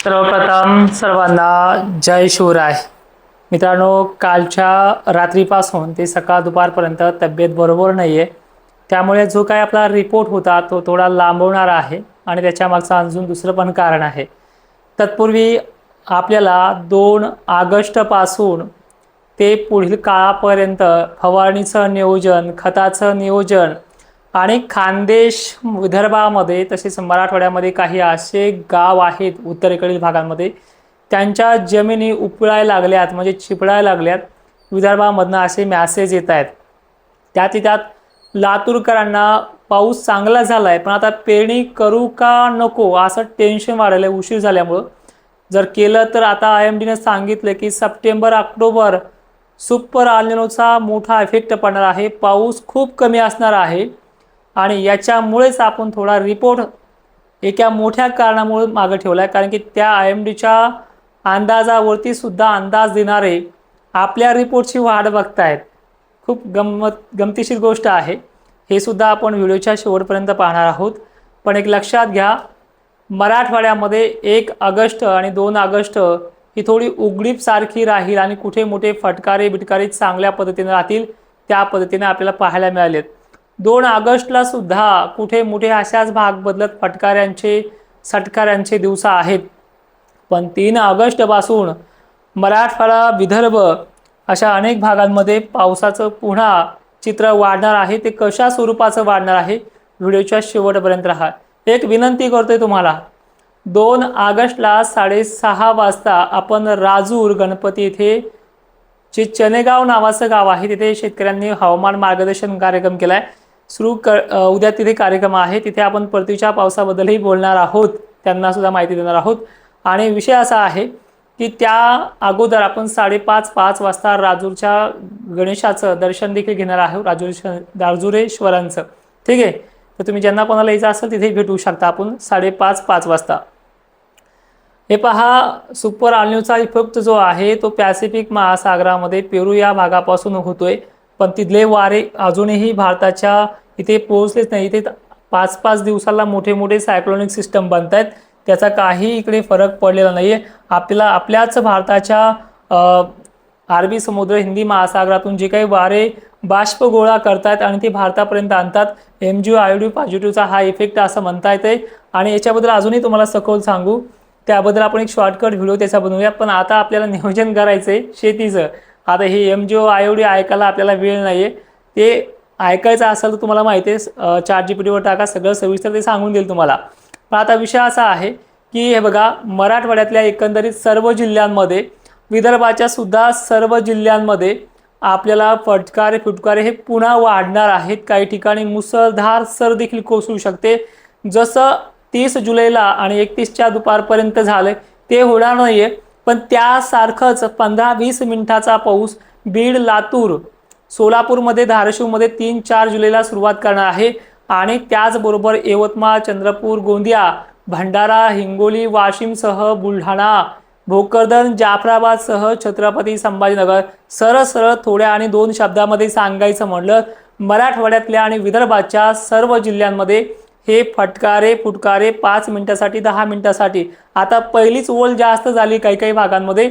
सर्वप्रथम सर्वांना जय शिवराय. मित्रांनो, कालच्या रात्रीपासून ते सकाळ दुपारपर्यंत तब्येत बरोबर नाही आहे. त्यामुळे जो काय आपला रिपोर्ट होता तो थोडा लांबवणार आहे आणि त्याच्या मागचं अजून दुसरं पण कारण आहे. तत्पूर्वी आपल्याला 2 ऑगस्टपासून ते पुढील काळापर्यंत फवारणीचं नियोजन, खताचं नियोजन आणि खानदेश विदर्भामध्ये तसेच मराठवाड्यामध्ये काही असे गाव आहेत उत्तरेकडील भागांमध्ये त्यांच्या जमिनी उपळायला लागल्यात, म्हणजे चिपळायला लागल्यात. विदर्भामधनं असे मॅसेज येत आहेत. त्यात लातूरकरांना पाऊस चांगला झालाय पण आता पेरणी करू का नको असं टेन्शन वाढलंय उशीर झाल्यामुळं. जर केलं तर आता IMDने सांगितलं की सप्टेंबर ऑक्टोबर सुपर अल्निनोचा मोठा इफेक्ट पडणार आहे. पाऊस खूप कमी असणार आहे आणि याच्यामुळेच आपण थोडा रिपोर्ट एका मोठ्या कारणामुळे मागे ठेवला आहे. कारण की त्या IMDच्या अंदाजावरती सुद्धा अंदाज देणारे आपल्या रिपोर्टची वाट बघतायत. खूप गमतीशीर गोष्ट आहे. हे सुद्धा आपण व्हिडिओच्या शेवटपर्यंत पाहणार आहोत. पण एक लक्षात घ्या, मराठवाड्यामध्ये 1 ऑगस्ट आणि 2 ऑगस्ट ही थोडी उघडीप सारखी राहील आणि कुठे मोठे फटकारे बिटकारे चांगल्या पद्धतीने राहतील त्या पद्धतीने आपल्याला पाहायला मिळालेत. 2 ऑगस्टला सुद्धा कुठे मोठे अशाच भाग बदलत फटकाऱ्यांचे सटकाऱ्यांचे दिवस आहेत. पण 3 ऑगस्टपासून मराठवाडा विदर्भ अशा अनेक भागांमध्ये पावसाचं पुन्हा चित्र वाढणार आहे. ते कशा स्वरूपाचं वाढणार आहे व्हिडिओच्या शेवटपर्यंत राहा. एक विनंती करतोय तुम्हाला, 2 ऑगस्टला 6:30 वाजता आपण राजूर गणपती येथे जे चनेगाव नावाचं गाव आहे तिथे शेतकऱ्यांनी हवामान मार्गदर्शन कार्यक्रम केलाय. उद्या तिथे कार्यक्रम आहे. तिथे आपण परतीच्या पावसाबद्दलही बोलणार आहोत, त्यांना सुद्धा माहिती देणार आहोत. आणि विषय असा आहे की त्या अगोदर आपण 5:30 वाजता राजूरच्या गणेशाचं दर्शन देखील घेणार आहोत, राजुरेश्वरांचं. ठीक आहे, तर तुम्ही ज्यांना कोणाला यायचं असेल तिथे भेटू शकता आपण 5:30 वाजता. हे पहा, सुपर अल्निनोचा इफेक्ट जो आहे तो पॅसिफिक महासागरामध्ये पेरू या भागापासून होतोय. पण तिथले वारे अजूनही भारताच्या इथे पोहोचलेच नाही. इथे 5-5 दिवसाला मोठे मोठे सायक्लोनिक सिस्टम बनत आहेत. त्याचा काही इकडे फरक पडलेला नाही आहे. आपल्याला आपल्याच भारताच्या अरबी समुद्र हिंदी महासागरातून जे काही वारे बाष्प गोळा करतात आणि ते भारतापर्यंत आणतात. MgO पॉझिटिव्हचा हा इफेक्ट असं म्हणता येते. आणि याच्याबद्दल अजूनही तुम्हाला सखोल सांगू, त्याबद्दल आपण एक शॉर्टकट व्हिडिओ त्याचा बनवूया. पण आता आपल्याला नियोजन करायचंय शेतीचं. आता हे MgO ऐकायला आपल्याला वेळ नाहीये. ते ऐकायचं असेल तर तुम्हाला माहिती आहे, ChatGPTवर टाका, सगळं सविस्तर ते सांगून देईल तुम्हाला. पण आता विषय असा आहे की हे बघा, मराठवाड्यातल्या एकंदरीत सर्व जिल्ह्यांमध्ये, विदर्भाच्या सुद्धा सर्व जिल्ह्यांमध्ये आपल्याला फुटकारे हे पुन्हा वाढणार आहेत. काही ठिकाणी मुसळधार सर देखील कोसळू शकते. जसं 30 जुलैला आणि 31च्या दुपारपर्यंत झालंय ते होणार नाहीये. पण त्यासारखंच 15-20 मिनिटाचा पाऊस बीड, लातूर, सोलापूरमध्ये, धाराशिवमध्ये 3-4 जुलैला सुरुवात करणार आहे. आणि त्याचबरोबर यवतमाळ, चंद्रपूर, गोंदिया, भंडारा, हिंगोली, वाशिमसह बुलढाणा, भोकरदन, जाफराबादसह छत्रपती संभाजीनगर. सरळ थोड्या आणि 2 शब्दामध्ये सांगायचं म्हटलं, मराठवाड्यातल्या आणि विदर्भाच्या सर्व जिल्ह्यांमध्ये हे फुटकारे 5 मिनिटासाठी, 10 मिनिटासाठी. आता पहिलीच ओल जास्त झाली काही भागांमध्ये,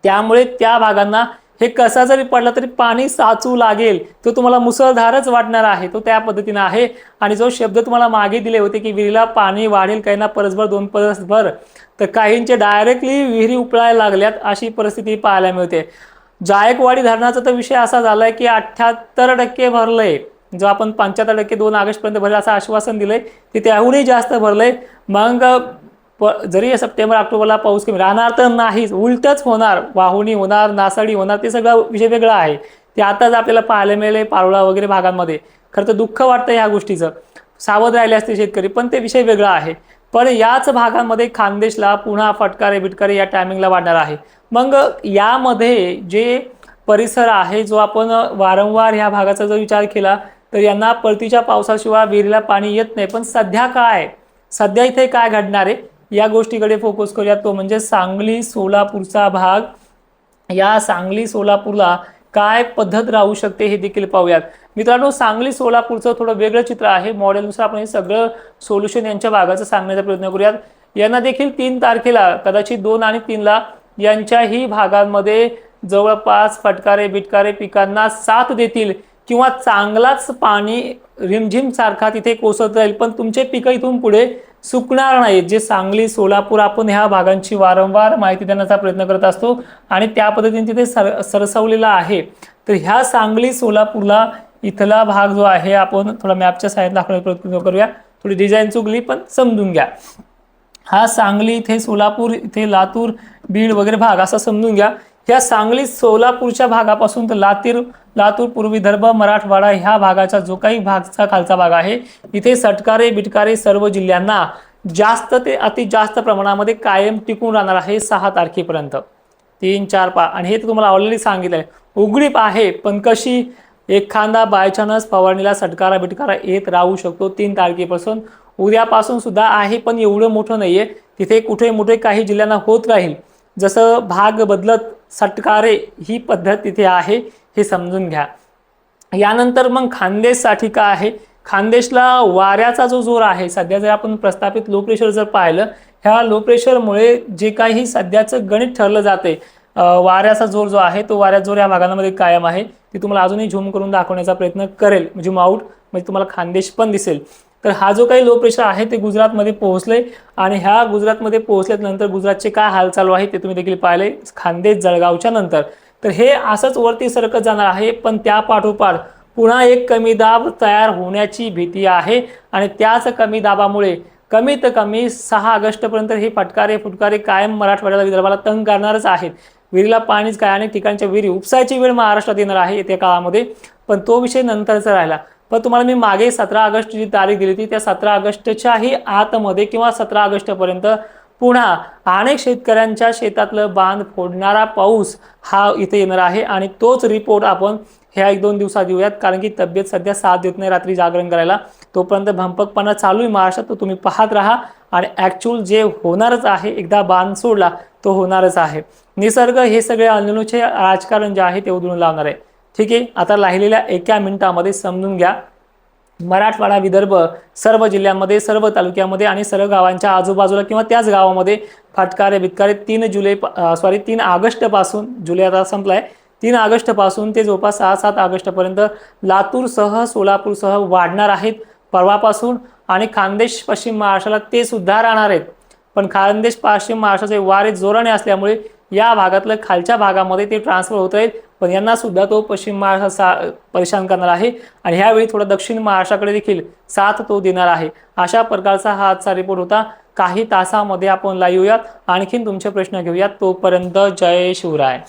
त्यामुळे त्या भागांना हे कसा जरी पडला तरी पाणी साचू लागेल. तो तुम्हाला मुसळधारच वाटणार आहे. तो त्या पद्धतीने आहे. आणि जो शब्द तुम्हाला मागे दिले होते की विहिरीला पाणी वाढेल, काहींना परसभर 2 परसभर, तर काहींचे डायरेक्टली विहिरी उपळायला लागल्यात अशी परिस्थिती पाहायला मिळते. जायकवाडी धरणाचा तर विषय असा झालाय की 78% भरलंय. जो आपण 75% 2 ऑगस्टपर्यंत भरेल असं आश्वासन दिलंय ते त्याहूनही जास्त भरलंय. मग जरी सप्टेंबर ऑक्टोबरला पाऊस कमी राहणार तर नाहीच, उलटच होणार, वाहुणी होणार, नासाडी होणार, ते सगळा विषय वेगळा आहे. ते आताच आपल्याला पाहायला मिळेल पारोळा वगैरे भागांमध्ये. खरं तर दुःख वाटतं ह्या गोष्टीचं, सावध राहिले असते शेतकरी, पण ते विषय वेगळा आहे. पण याच भागांमध्ये खानदेशला पुन्हा फटकारे बिटकारे या टायमिंगला वाढणार आहे. मग यामध्ये जे परिसर आहे, जो आपण वारंवार ह्या भागाचा जर विचार केला तर यांना परतीच्या पावसाशिवाय विहिरीला पाणी येत नाही. पण सध्या इथे काय घडणार आहे या गोष्टीकडे फोकस करूया. तो म्हणजे सांगली सोलापूरचा भाग. या सांगली सोलापूरला काय पद्धत राहू शकते हे देखील पाहूयात. मित्रांनो, सांगली सोलापूरचं थोडं वेगळं चित्र आहे. मॉडेलनुसार आपण हे सगळं सोल्युशन यांच्या भागाचं सांगण्याचा प्रयत्न करूयात. यांना देखील 3 तारखेला कदाचित 2 आणि 3ला यांच्याही भागांमध्ये जवळपास फटकारे बिटकारे पिकांना साथ देतील किंवा चांगलाच पाणी रिमझिम सारखा तिथे कोसळत राहील, पण तुमचे पिकं इथून पुढे सुकणार नाहीत. जे सांगली सोलापूर आपण ह्या भागांची वारंवार माहिती देण्याचा प्रयत्न करत असतो आणि त्या पद्धतीने तिथे सरसवलेला आहे. तर ह्या सांगली सोलापूरला इथला भाग जो आहे, आपण थोडा मॅपच्या साहाय्याने दाखवण्याचा प्रयत्न करूया. थोडी डिझाईन चुकली पण समजून घ्या. हा सांगली, इथे सोलापूर, इथे लातूर, बीड वगैरे भाग असा समजून घ्या. ह्या सांगली सोलापूरच्या भागापासून तर लातूर पूर्व विदर्भ मराठवाडा ह्या भागाचा जो काही भागचा खालचा भाग आहे, इथे सटकारे बिटकारे सर्व जिल्ह्यांना जास्त ते अति जास्त प्रमाणामध्ये कायम टिकून राहणार आहे 6 तारखेपर्यंत. 3, 4, 5 आणि हे तर तुम्हाला ऑलरेडी सांगितलं आहे. उघडीप आहे पण कशी, एखादा बायचान्स फवारणीला सटकारा बिटकारा येत राहू शकतो 3 तारखेपासून. उद्यापासून सुद्धा आहे पण एवढं मोठं नाहीये. तिथे कुठे मोठे काही जिल्ह्यांना होत राहील. जसं भाग बदलत सटकारे ही पद्धत तिथे आहे, हे समजून घ्या. यानंतर मग खानदेशसाठी काय आहे, खानदेशला वाऱ्याचा जो जोर आहे सध्या, जर आपण प्रस्थापित लो प्रेशर जर पाहिलं, ह्या लो प्रेशरमुळे जे काही सध्याचं गणित ठरलं जाते, वाऱ्याचा जोर जो आहे तो वाऱ्याचा जोर या भागांमध्ये कायम आहे. ती तुम्हाला अजूनही झूम करून दाखवण्याचा प्रयत्न करेल, झूम आउट म्हणजे तुम्हाला खानदेश पण दिसेल. तर हा जो काही लो प्रेशर आहे ते गुजरातमध्ये पोहोचले आणि ह्या गुजरातमध्ये पोहोचल्यानंतर गुजरातचे काय हाल चालू आहे ते तुम्ही देखील पाहिले खानदेश जळगावच्या नंतर. तर हे असंच वरती सरकत जाणार आहे, पण त्या पाठोपाठ पुन्हा एक कमी दाब तयार होण्याची भीती आहे आणि त्याच कमी दाबामुळे कमीत कमी 6 ऑगस्टपर्यंत हे फटकारे कायम मराठवाड्याला विदर्भाला तंग करणारच आहेत. विहिरीला पाणीच काय, अनेक ठिकाणच्या विहिरी उपसायची वेळ महाराष्ट्रात येणार आहे येत्या काळामध्ये, पण तो विषय नंतरचा राहिला. पण तुम्हाला मी मागे 17 ऑगस्ट जी तारीख दिली होती, त्या 17 ऑगस्टच्याही आतमध्ये किंवा 17 ऑगस्टपर्यंत पुन्हा अनेक शेतकऱ्यांच्या शेतातलं बांध फोडणारा पाऊस हा इथे येणार आहे आणि तोच रिपोर्ट आपण ह्या 1-2 दिवसात देऊयात, कारण की तब्येत सध्या साथ देत नाही रात्री जागरण करायला. तोपर्यंत भंपकपणा चालू आहे महाराष्ट्रात, तो तुम्ही पाहत राहा आणि ॲक्च्युअल जे होणारच आहे, एकदा बांध सोडला तो होणारच आहे. निसर्ग हे सगळे अल्निनोचे राजकारण जे आहे ते उधळून लावणार आहे. ठीक आहे, आता राहिलेल्या 1 मिनिटामध्ये समजून घ्या. मराठवाडा विदर्भ सर्व जिल्ह्यांमध्ये, सर्व तालुक्यामध्ये आणि सर्व गावांच्या आजूबाजूला किंवा त्याच गावामध्ये फटकारे बिटकारे 3 ऑगस्टपासून, जुलै आता संपलाय, 3 ऑगस्टपासून ते जवळपास 6-7 ऑगस्टपर्यंत लातूरसह सोलापूरसह वाढणार आहेत परवापासून. आणि खानदेश पश्चिम महाराष्ट्राला ते सुद्धा राहणार आहेत. पण खानदेश पश्चिम महाराष्ट्राचे वारे जोराने असल्यामुळे या भागातलं खालच्या भागामध्ये ते ट्रान्सफर होत राहील, पण यांना सुद्धा तो पश्चिम महाराष्ट्र परेशान करणार आहे आणि ह्यावेळी थोडा दक्षिण महाराष्ट्राकडे देखील साथ तो देणार आहे. अशा प्रकारचा हा आजचा रिपोर्ट होता. काही तासामध्ये आपण लाईव्ह येऊयात, आणखीन तुमचे प्रश्न घेऊयात. तोपर्यंत जय शिवराय.